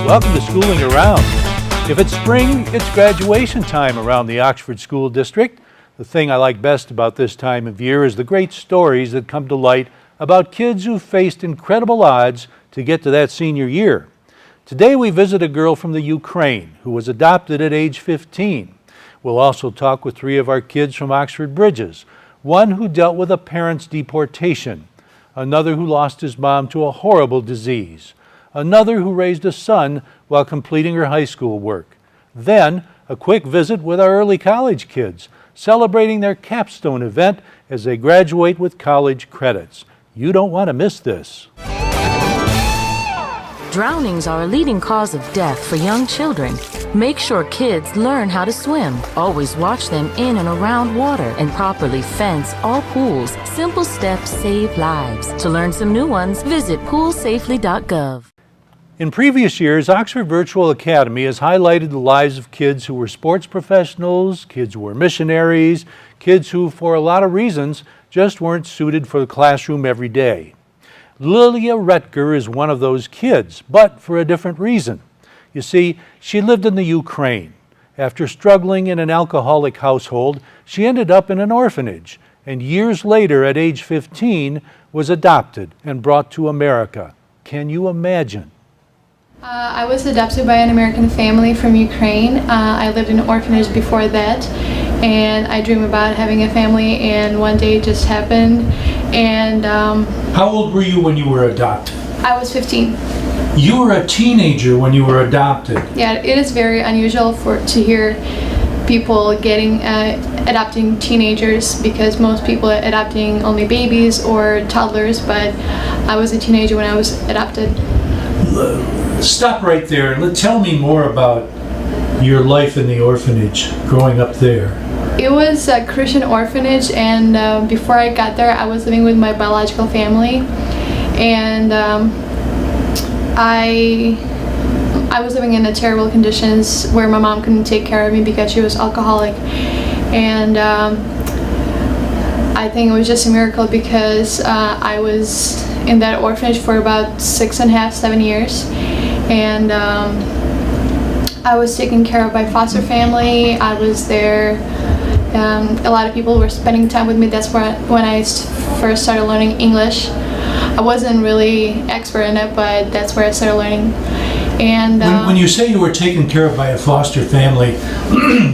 Welcome to Schooling Around. If it's spring, it's graduation time around the Oxford School District. The thing I like best about this time of year is the great stories that come to light about kids who faced incredible odds to get to that senior year. Today we visit a girl from the Ukraine who was adopted at age 15. We'll also talk with three of our kids from Oxford Bridges, one who dealt with a parent's deportation, another who lost his mom to a horrible disease, another who raised a son while completing her high school work. Then, a quick visit with our early college kids, celebrating their capstone event as they graduate with college credits. You don't want to miss this. Drownings are a leading cause of death for young children. Make sure kids learn how to swim. Always watch them in and around water and properly fence all pools. Simple steps save lives. To learn some new ones, visit poolsafely.gov. In previous years, Oxford Virtual Academy has highlighted the lives of kids who were sports professionals, kids who were missionaries, kids who, for a lot of reasons, just weren't suited for the classroom every day. Lilia Retger is one of those kids, but for a different reason. You see, she lived in the Ukraine. After struggling in an alcoholic household, she ended up in an orphanage, and years later, at age 15, was adopted and brought to America. Can you imagine? I was adopted by an American family from Ukraine. I lived in an orphanage before that, and I dreamed about having a family, and one day it just happened. And How old were you when you were adopted? I was 15. You were a teenager when you were adopted. Yeah, it is very unusual to hear people adopting teenagers, because most people are adopting only babies or toddlers, but I was a teenager when I was adopted. Stop right there and tell me more about your life in the orphanage, growing up there. It was a Christian orphanage, and before I got there, I was living with my biological family, and I was living in terrible conditions where my mom couldn't take care of me because she was alcoholic, and I think it was just a miracle because I was in that orphanage for about 6.5, 7 years, and I was taken care of by foster family. I was there. A lot of people were spending time with me. That's when I first started learning English. I wasn't really expert in it, but that's where I started learning. And when you say you were taken care of by a foster family,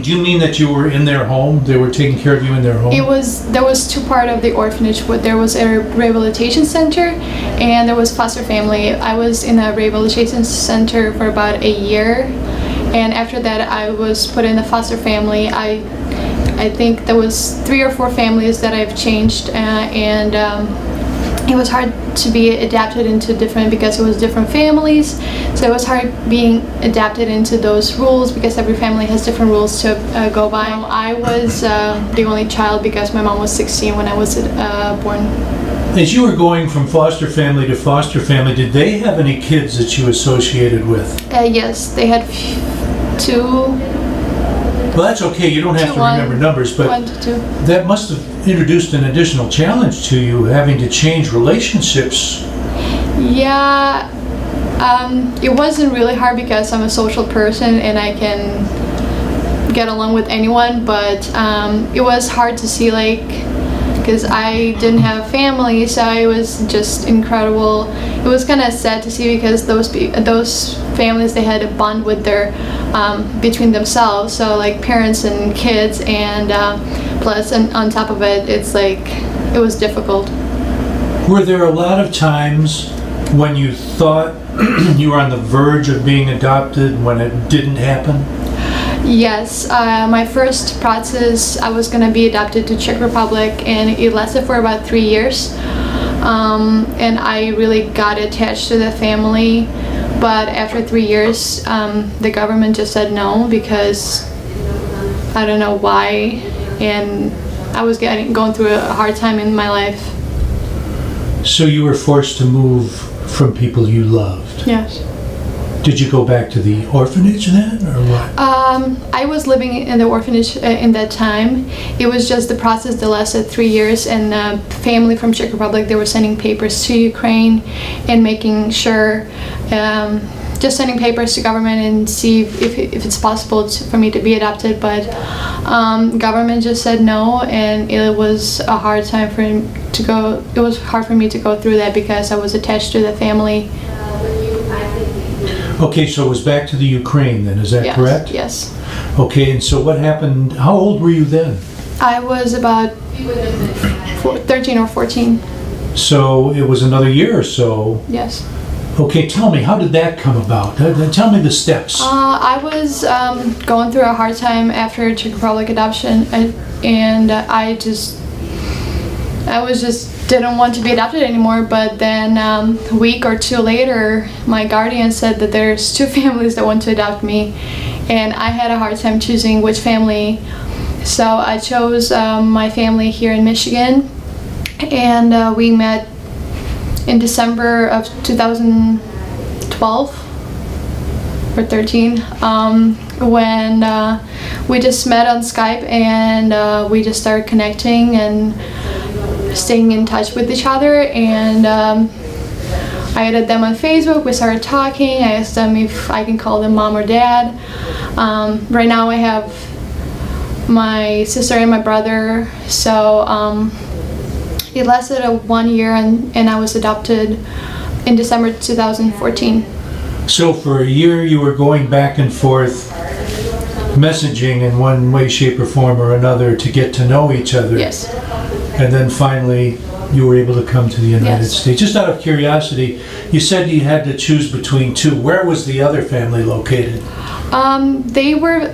do you mean that you were in their home? They were taking care of you in their home? There was two parts of the orphanage. There was a rehabilitation center, and there was foster family. I was in a rehabilitation center for about a year, and after that I was put in a foster family. I think there was 3 or 4 families that I've changed, and it was hard to be adapted into because it was different families, so it was hard being adapted into those rules because every family has different rules to go by. I was the only child because my mom was 16 when I was born. As you were going from foster family to foster family, did they have any kids that you associated with? Yes, they had 2. Well, that's okay. You don't have to remember numbers, but 1 to 2. That must have introduced an additional challenge to you, having to change relationships. Yeah, it wasn't really hard because I'm a social person and I can get along with anyone, but it was hard to see, because I didn't have family, so it was just incredible. It was kind of sad to see because those families, they had a bond with their between themselves, so parents and kids, and plus on top of it, it was difficult. Were there a lot of times when you thought you were on the verge of being adopted when it didn't happen? Yes, my first process, I was going to be adopted to Czech Republic, and it lasted for about 3 years, and I really got attached to the family. But after 3 years, the government just said no because I don't know why, and I was going through a hard time in my life. So you were forced to move from people you loved? Yes. Did you go back to the orphanage then, or what? I was living in the orphanage in that time. It was just the process that lasted 3 years, and family from Czech Republic, they were sending papers to Ukraine and making sure just sending papers to government and see if it's possible for me to be adopted, but government just said no, and it was a hard time for him to go. It was hard for me to go through that because I was attached to the family. Okay, so it was back to the Ukraine then, is that Yes, correct? Yes. Okay, and so what happened, how old were you then? I was about 13 or 14. So it was another year or so. Yes. Okay, tell me, how did that come about? Tell me the steps. I was going through a hard time after Czech Republic adoption, and I didn't want to be adopted anymore. But then a week or two later, my guardian said that there's two families that want to adopt me, and I had a hard time choosing which family. So I chose my family here in Michigan, and we met in December of 2012 or 13, when we just met on Skype, and we just started connecting and staying in touch with each other, and I added them on Facebook. We started talking. I asked them if I can call them mom or dad. Right now I have my sister and my brother, so it lasted 1 year, and I was adopted in December 2014. So for a year you were going back and forth, messaging in one way, shape, or form or another to get to know each other. Yes. And then finally you were able to come to the United Yes. States. Just out of curiosity, you said you had to choose between two. Where was the other family located? They were,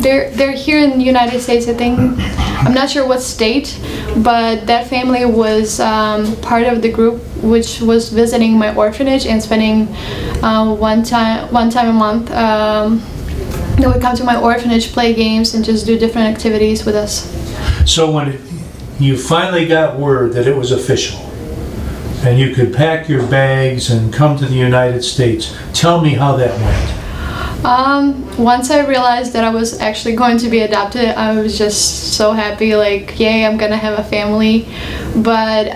they're here in the United States, I think. I'm not sure what state, but that family was part of the group which was visiting my orphanage and spending one time a month. They would come to my orphanage, play games, and just do different activities with us. So when you finally got word that it was official and you could pack your bags and come to the United States, tell me how that went. Once I realized that I was actually going to be adopted, I was just so happy, like, yay, I'm gonna have a family. But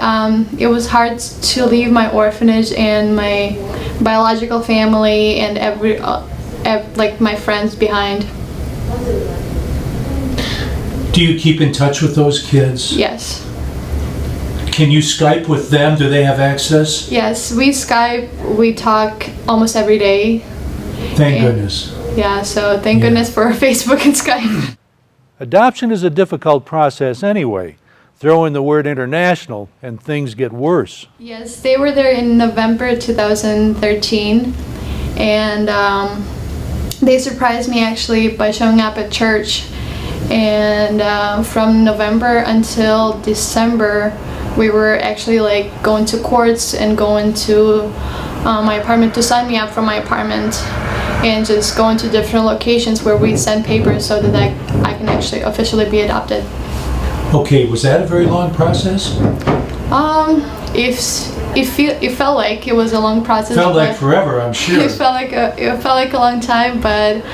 it was hard to leave my orphanage and my biological family and like my friends behind. Do you keep in touch with those kids? Yes. Can you Skype with them? Do they have access? Yes, we Skype, we talk almost every day. Thank And- goodness. Yeah, so thank goodness for Facebook and Skype. Adoption is a difficult process anyway. Throw in the word international and things get worse. Yes, they were there in November 2013, and they surprised me actually by showing up at church. And from November until December, we were actually like going to courts and going to my apartment to sign me up from my apartment, and just going to different locations where we send papers so that I can actually officially be adopted. Okay, was that a very long process? It felt like it was a long process. Felt like but forever, I'm sure. It felt like a long time, but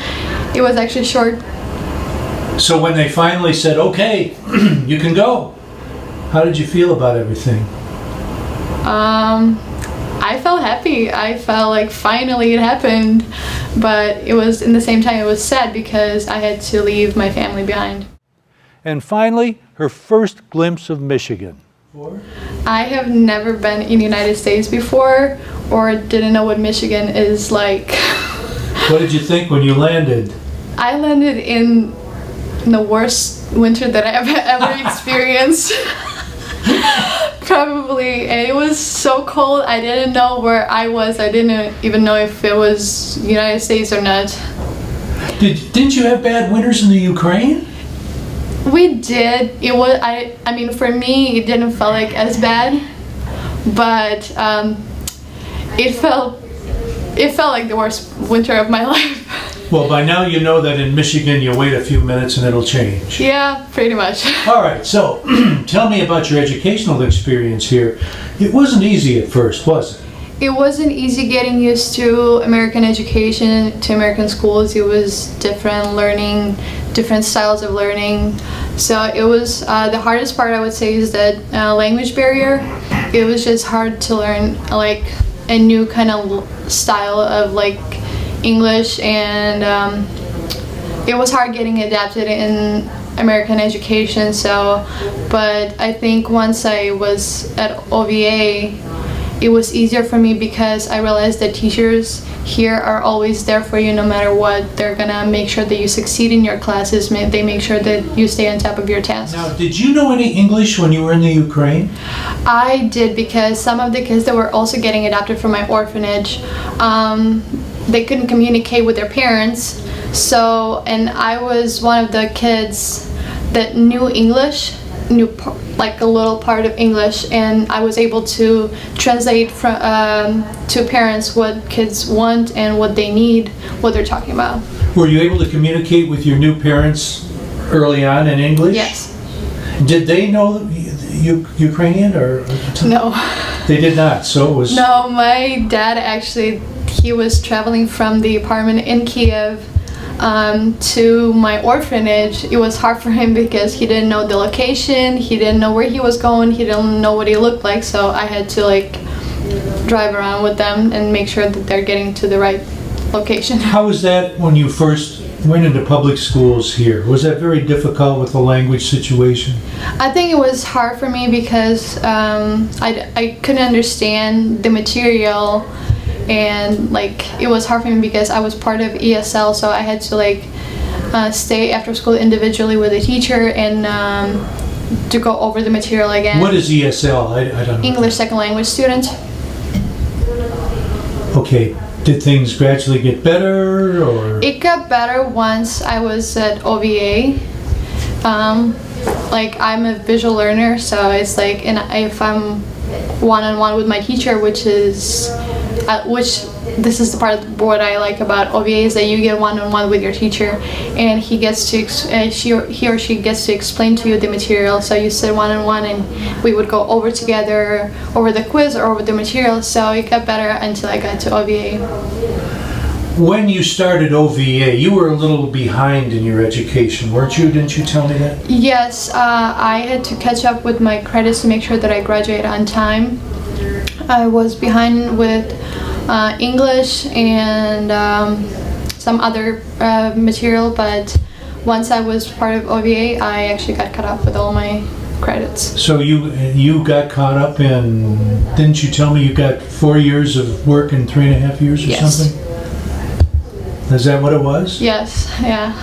it was actually short. So when they finally said, okay, you can go, how did you feel about everything? I felt happy. I felt like finally it happened, but it was, in the same time, it was sad because I had to leave my family behind. And finally, her first glimpse of Michigan. I have never been in the United States before, or didn't know what Michigan is like. What did you think when you landed? I landed in the worst winter that I've ever experienced. Probably, and it was so cold. I didn't know where I was. I didn't even know if it was United States or not. Didn't you have bad winters in the Ukraine? We did. It was. I mean, for me, it didn't feel like as bad, but it felt like the worst winter of my life. Well, by now you know that in Michigan you wait a few minutes and it'll change. Yeah, pretty much. All right, so tell me about your educational experience here. It wasn't easy at first, was it? It wasn't easy getting used to American education, to American schools. It was different learning, different styles of learning. So it was, the hardest part I would say is that language barrier. It was just hard to learn like a new kind of style of like English, and it was hard getting adapted in American education. So, but I think once I was at OVA, it was easier for me because I realized that teachers here are always there for you no matter what. They're gonna make sure that you succeed in your classes. They make sure that you stay on top of your tasks. Now, did you know any English when you were in the Ukraine? I did, because some of the kids that were also getting adopted from my orphanage, they couldn't communicate with their parents. So, and I was one of the kids that knew English, like a little part of English, and I was able to translate to parents what kids want and what they need, what they're talking about. Were you able to communicate with your new parents early on in English? Yes. Did they know Ukrainian or? No. They did not, so it was... No, my dad actually, he was traveling from the apartment in Kiev to my orphanage. It was hard for him because he didn't know the location, he didn't know where he was going, he didn't know what he looked like, so I had to like drive around with them and make sure that they're getting to the right location. How was that when you first went into public schools here? Was that very difficult with the language situation? I think it was hard for me because I couldn't understand the material, and like it was hard for me because I was part of ESL, so I had to like stay after school individually with a teacher and to go over the material again. What is ESL? I don't know. English second language student. Okay. Did things gradually get better, or? It got better once I was at OVA. Like I'm a visual learner, so it's like, and if I'm one-on-one with my teacher, which this is the part of what I like about OVA, is that you get one-on-one with your teacher, and he or she gets to explain to you the material. So you sit one-on-one, and we would go over together over the quiz or over the material. So it got better until I got to OVA. When you started OVA, you were a little behind in your education, weren't you? Didn't you tell me that? Yes, I had to catch up with my credits to make sure that I graduated on time. I was behind with English and some other material, but once I was part of OVA, I actually got caught up with all my credits. So you got caught up in, didn't you tell me you got 4 years of work in 3.5 years or Yes. something? Is that what it was? Yes, yeah.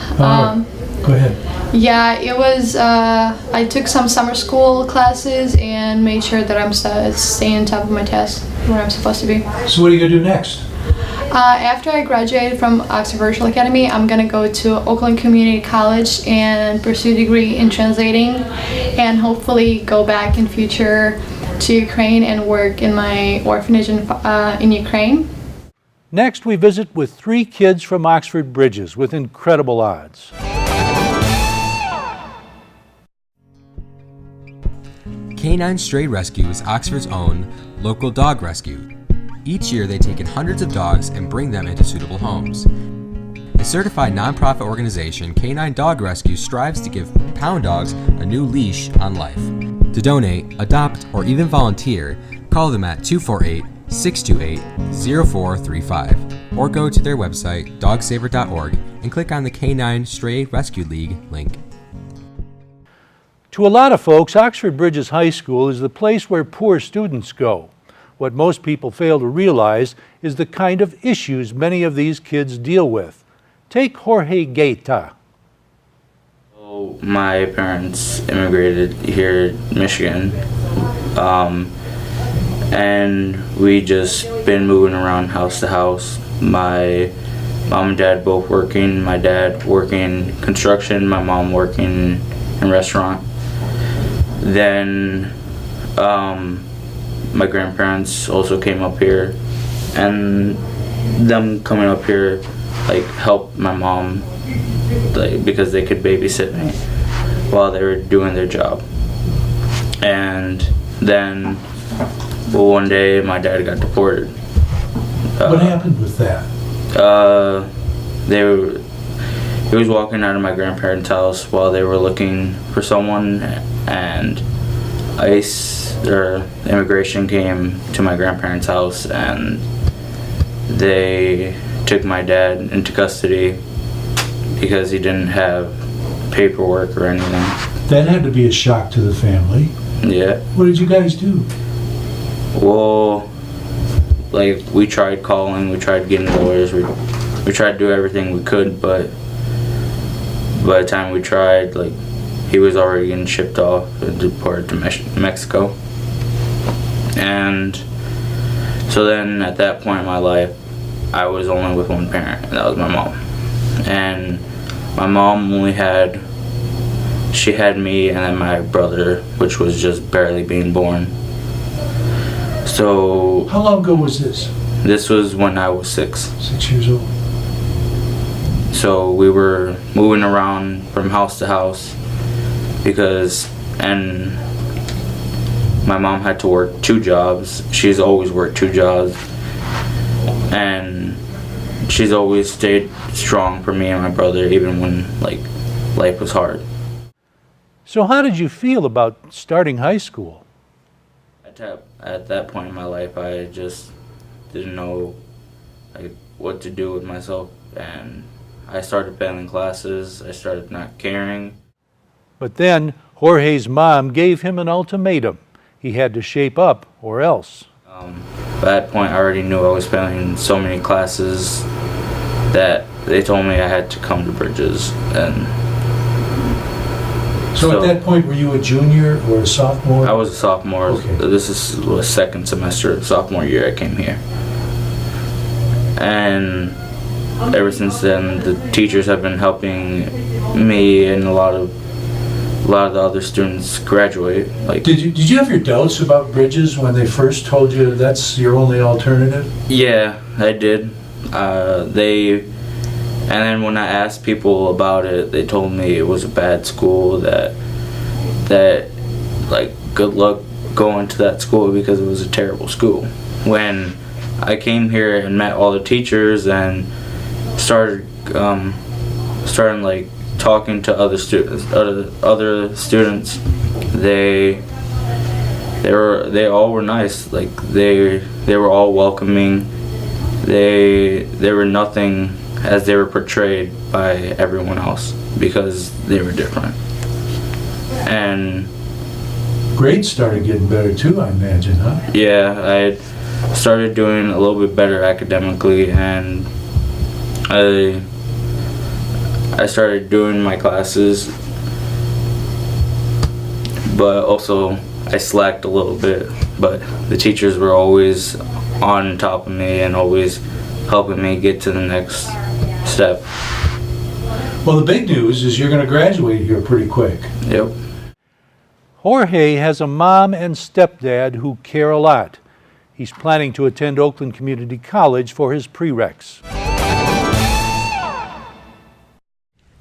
Go ahead. Yeah, it was, I took some summer school classes and made sure that I'm staying on top of my tests where I'm supposed to be. So what are you going to do next? After I graduated from Oxford Virtual Academy, I'm going to go to Oakland Community College and pursue a degree in translating, and hopefully go back in future to Ukraine and work in my orphanage in Ukraine. Next, we visit with 3 kids from Oxford Bridges with incredible odds. Canine Stray Rescue is Oxford's own local dog rescue. Each year they take in hundreds of dogs and bring them into suitable homes. A certified nonprofit organization, Canine Dog Rescue strives to give pound dogs a new leash on life. To donate, adopt, or even volunteer, call them at 248-628-0435 or go to their website dogsaver.org and click on the Canine Stray Rescue League link. To a lot of folks, Oxford Bridges High School is the place where poor students go. What most people fail to realize is the kind of issues many of these kids deal with. Take Jorge Gaeta. My parents immigrated here in Michigan, and we just been moving around house to house. My mom and dad both working, my dad working construction, my mom working in restaurant. Then my grandparents also came up here, and them coming up here like helped my mom, like, because they could babysit me while they were doing their job. And then one day my dad got deported. What happened with that? He was walking out of my grandparents' house while they were looking for someone, and ICE or immigration came to my grandparents' house, and they took my dad into custody because he didn't have paperwork or anything. That had to be a shock to the family. Yeah. What did you guys do? Well, like, we tried calling, we tried getting lawyers, we tried to do everything we could, but by the time we tried, like, he was already getting shipped off and deported to Mexico. And so then at that point in my life, I was only with one parent, and that was my mom. And my mom only had me and then my brother, which was just barely being born. So How long ago was this? this was when I was 6. 6 years old. So we were moving around from house to house and my mom had to work 2 jobs. She's always worked 2 jobs, and she's always stayed strong for me and my brother, even when, like, life was hard. So how did you feel about starting high school? At that point in my life, I just didn't know, like, what to do with myself, and I started failing classes. I started not caring. But then Jorge's mom gave him an ultimatum. He had to shape up or else. By that point, I already knew I was failing so many classes that they told me I had to come to Bridges. And So at that point, were you a junior or a sophomore? I was a sophomore. Okay. This is the second semester of sophomore year I came here. And ever since then, the teachers have been helping me and a lot of the other students graduate. Like, Did you have your doubts about Bridges when they first told you that's your only alternative? yeah, I did. And then when I asked people about it, they told me it was a bad school, that like, good luck going to that school because it was a terrible school. When I came here and met all the teachers and started like talking to other students, they all were nice. Like, they were all welcoming. They were nothing as they were portrayed by everyone else, because they were different. And Grades started getting better too, I imagine, huh? yeah, I started doing a little bit better academically, and I started doing my classes, but also I slacked a little bit. But the teachers were always on top of me and always helping me get to the next step. Well, the big news is you're going to graduate here pretty quick. Yep. Jorge has a mom and stepdad who care a lot. He's planning to attend Oakland Community College for his prereqs.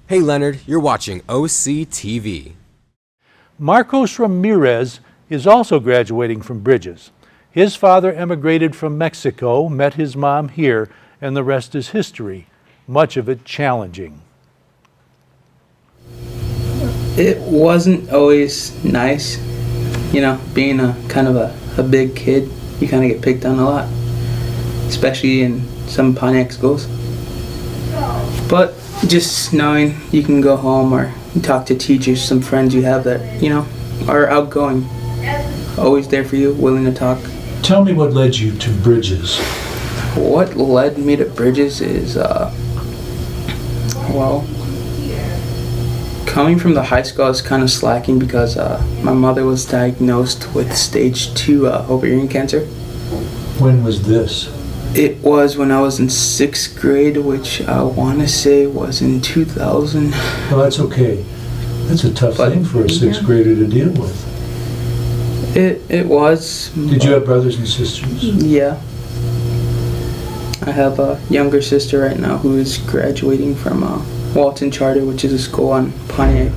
Hey Leonard, you're watching OCTV. Marcos Ramirez is also graduating from Bridges. His father emigrated from Mexico, met his mom here, and the rest is history, much of it challenging. It wasn't always nice, being a kind of a big kid. You kind of get picked on a lot, especially in some Pontiac schools. But just knowing you can go home or talk to teachers, some friends you have that, are outgoing, always there for you, willing to talk. Tell me what led you to Bridges. What led me to Bridges is, coming from the high school, I was kind of slacking because my mother was diagnosed with stage 2 ovarian cancer. When was this? It was when I was in 6th grade, which I want to say was in 2000. Well, that's okay. That's a tough thing for a 6th grader to deal with. It was. Did you have brothers and sisters? Yeah. I have a younger sister right now who is graduating from Walton Charter, which is a school on Pontiac.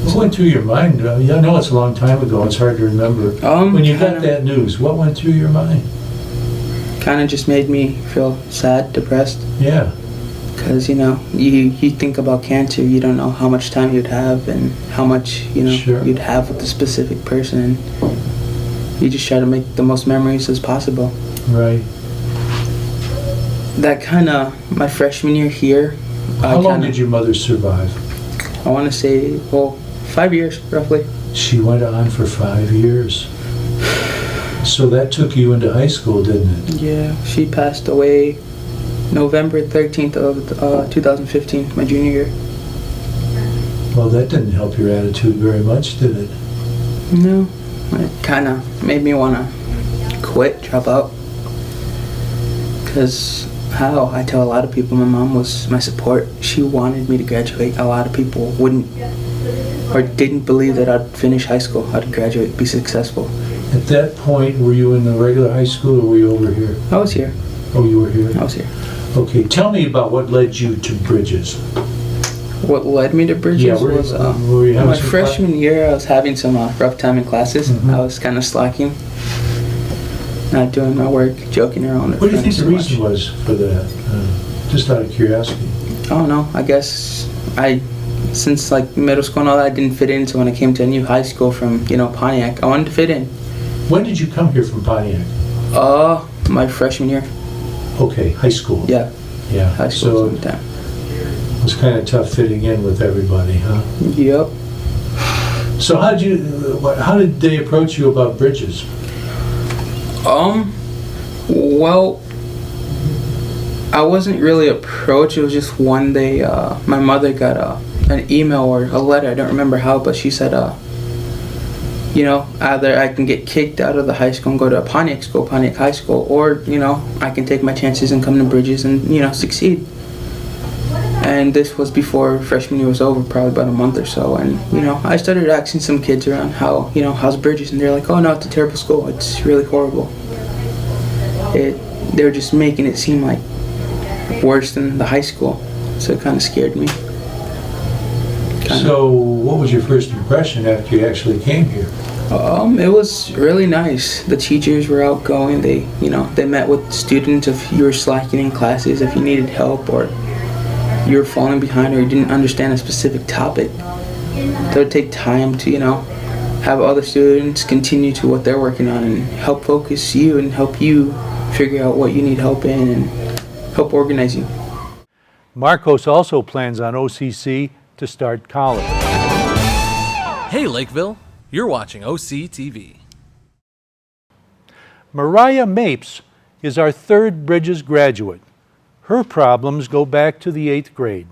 What went through your mind? I know it's a long time ago. It's hard to remember. When you got that news, what went through your mind? Kind of just made me feel sad, depressed. Yeah. Because, you think about cancer, you don't know how much time you'd have and how much, Sure. you'd have with a specific person. And you just try to make the most memories as possible. Right. that kind of, my freshman year here. How long did your mother survive? I want to say, well, 5 years, roughly. She went on for 5 years. So that took you into high school, didn't it? Yeah, she passed away November 13th of 2015, my junior year. Well, that didn't help your attitude very much, did it? No, it kind of made me want to quit, drop out. Because how I tell a lot of people, my mom was my support. She wanted me to graduate. A lot of people wouldn't or didn't believe that I'd finish high school, I'd graduate, be successful. At that point, were you in the regular high school or were you over here? I was here. Oh, you were here? I was here. Okay, tell me about what led you to Bridges. What led me to Bridges Yeah, was were you having my some freshman year. I was having some rough time in classes. Mhm. I was kind of slacking, not doing my work, joking around with What do you think friends the too reason much. was for that? Just out of curiosity. I don't know. I guess since like middle school and all that, I didn't fit in. So when I came to a new high school from Pontiac, I wanted to fit in. When did you come here from Pontiac? My freshman year. Okay, high school. Yeah, Yeah. high school So sometime. it was kind of tough fitting in with everybody, huh? Yep. So how did they approach you about Bridges? Well, I wasn't really approached. It was just one day, my mother got an email or a letter. I don't remember how, but she said, either I can get kicked out of the high school and go to a Pontiac school, Pontiac High School, or, I can take my chances and come to Bridges and, succeed. And this was before freshman year was over, probably about a month or so. And, I started asking some kids around how's Bridges? And they're like, oh no, it's a terrible school. It's really horrible. They were just making it seem like worse than the high school. So it kind of scared me. So what was your first impression after you actually came here? It was really nice. The teachers were outgoing. They met with students if you were slacking in classes, if you needed help, or you were falling behind, or you didn't understand a specific topic. They would take time to, have other students continue to what they're working on and help focus you and help you figure out what you need help in and help organize you. Marcos also plans on OCC to start college. Hey Lakeville, you're watching OCTV. Mariah Mapes is our third Bridges graduate. Her problems go back to the 8th grade.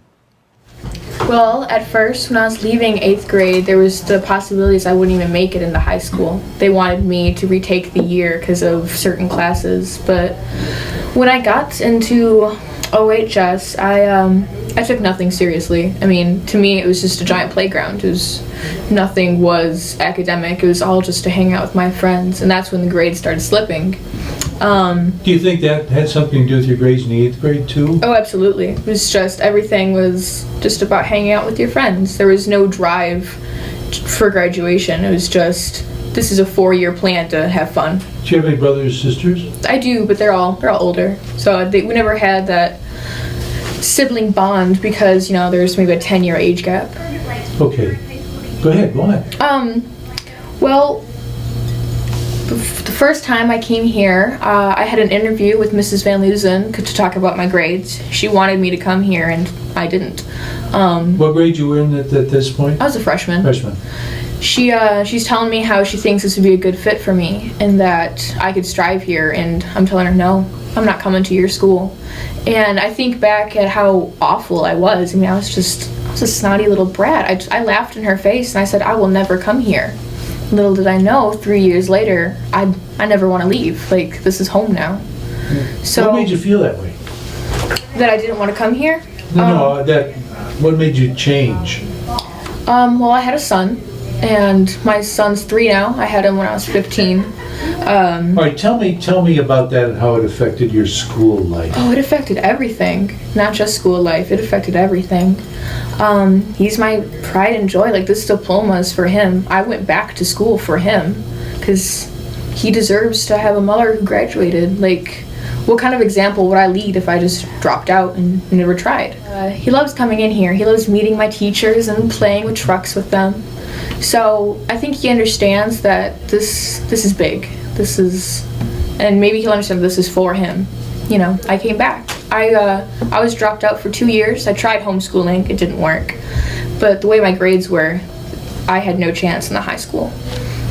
Well, at first, when I was leaving 8th grade, there was the possibilities I wouldn't even make it into high school. They wanted me to retake the year because of certain classes, but when I got into OHS, I took nothing seriously. I mean, to me, it was just a giant playground. Nothing was academic. It was all just to hang out with my friends, and that's when the grades started slipping. Do you think that had something to do with your grades in the 8th grade too? Oh, absolutely. It was just, everything was just about hanging out with your friends. There was no drive for graduation. It was just, this is a 4-year plan to have fun. Do you have any brothers or sisters? I do, but they're all older. So we never had that sibling bond because, there's maybe a 10-year age gap. Okay. Go ahead, go on. Well, the first time I came here, I had an interview with Mrs. Van Leusen to talk about my grades. She wanted me to come here, and I didn't. What grade you were in at this point? I was a freshman. Freshman. She's telling me how she thinks this would be a good fit for me and that I could strive here, and I'm telling her, no, I'm not coming to your school. And I think back at how awful I was. I mean, I was a snotty little brat. I laughed in her face and I said, I will never come here. Little did I know, 3 years later, I never want to leave. Like, this is home now. So What made you feel that way? that I didn't want to come here? What made you change? Well, I had a son, and my son's 3 now. I had him when I was 15. All right, tell me about that and how it affected your school life. Oh, it affected everything. Not just school life. It affected everything. He's my pride and joy. Like, this diploma is for him. I went back to school for him because he deserves to have a mother who graduated. Like, what kind of example would I lead if I just dropped out and never tried? He loves coming in here. He loves meeting my teachers and playing with trucks with them. So I think he understands that this is big. And maybe he'll understand this is for him. I came back. I was dropped out for 2 years. I tried homeschooling, it didn't work. But the way my grades were, I had no chance in the high school.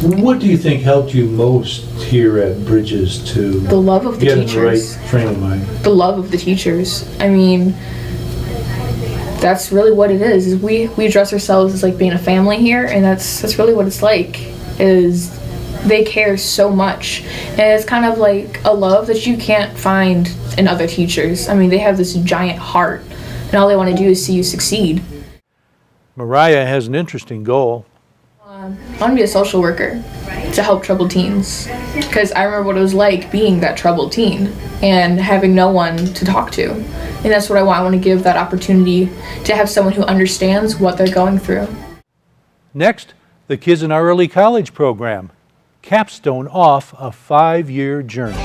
What do you think helped you most here at Bridges to The love of the get in the teachers. right frame of mind? The love of the teachers. I mean, that's really what it is we address ourselves as like being a family here, and that's really what it's like, is they care so much, and it's kind of like a love that you can't find in other teachers. I mean, they have this giant heart, and all they want to do is see you succeed. Mariah has an interesting goal. I want to be a social worker to help troubled teens, because I remember what it was like being that troubled teen and having no one to talk to, and that's what I want. I want to give that opportunity to have someone who understands what they're going through. Next, the kids in our early college program capstone off a 5-year journey.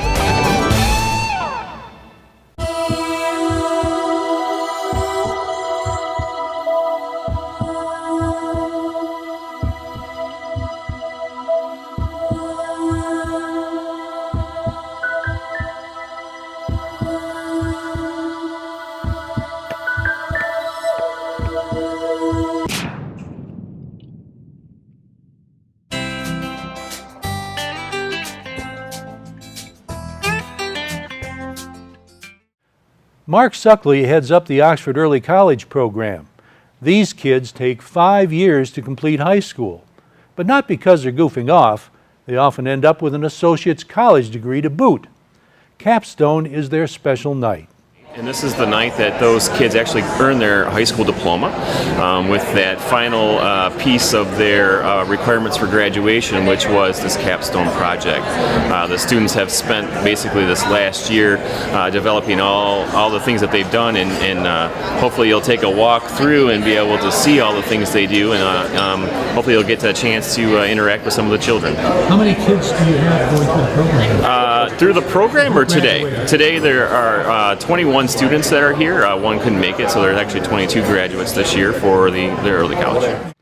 Mark Suckley heads up the Oxford Early College program. These kids take 5 years to complete high school, but not because they're goofing off. They often end up with an associate's college degree to boot. Capstone is their special night. And this is the night that those kids actually earn their high school diploma with that final piece of their requirements for graduation, which was this capstone project. The students have spent basically this last year developing all the things that they've done, and hopefully you'll take a walk through and be able to see all the things they do, and hopefully you'll get a chance to interact with some of the children. How many kids do you have going through the program? Through the program or today? Today there are 21 students that are here. One couldn't make it, so there's actually 22 graduates this year for the early college.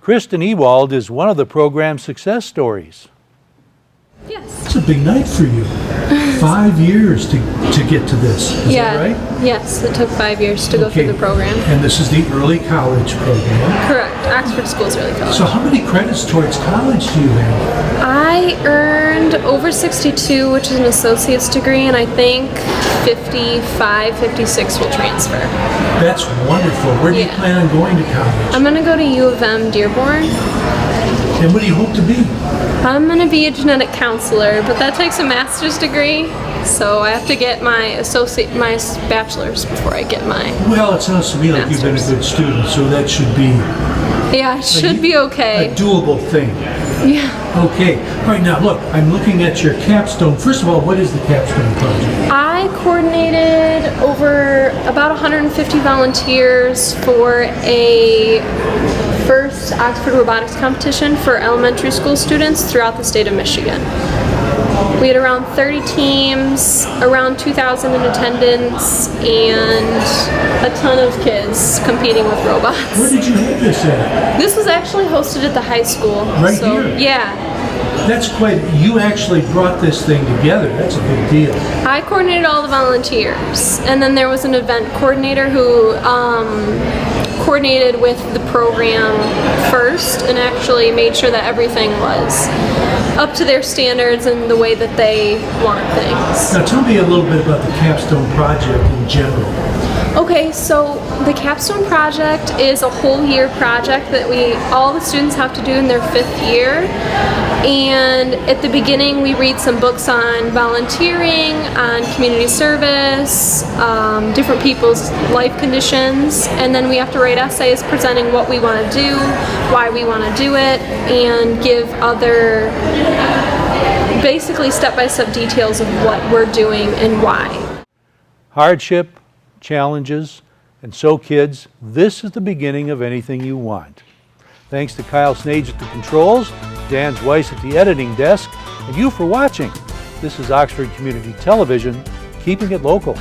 Kristen Ewald is one of the program's success stories. Yes. It's a big night for you. 5 years to get to this, is Yeah. that right? Yes, it took 5 years to go through the program. And this is the early college program. Correct. Oxford School's early college. So how many credits towards college do you have? I earned over 62, which is an associate's degree, and I think 55, 56 will transfer. That's wonderful. Where do you Yeah. plan on going to college? I'm going to go to U of M Dearborn. And what do you hope to be? I'm going to be a genetic counselor, but that takes a master's degree, so I have to get my bachelor's before I get my... Well, it sounds to me like you've been a good student, so that should be Yeah, it should be a okay. doable thing. Yeah. Okay. All right, now look, I'm looking at your capstone. First of all, what is the capstone project? I coordinated over about 150 volunteers for a first Oxford robotics competition for elementary school students throughout the state of Michigan. We had around 30 teams, around 2,000 in attendance, and a ton of kids competing with robots. Where did you have this at? This was actually hosted at the high school. Right here? Yeah. That's quite, you actually brought this thing together. That's a big deal. I coordinated all the volunteers, and then there was an event coordinator who coordinated with the program first and actually made sure that everything was up to their standards and the way that they want things. Now tell me a little bit about the capstone project in general. Okay, so the capstone project is a whole year project that all the students have to do in their 5th year. And at the beginning we read some books on volunteering, on community service, different people's life conditions, and then we have to write essays presenting what we want to do, why we want to do it, and give other basically step-by-step details of what we're doing and why. Hardship, challenges, and so kids, this is the beginning of anything you want. Thanks to Kyle Snage at the controls, Dan Weiss at the editing desk, and you for watching. This is Oxford Community Television, keeping it local.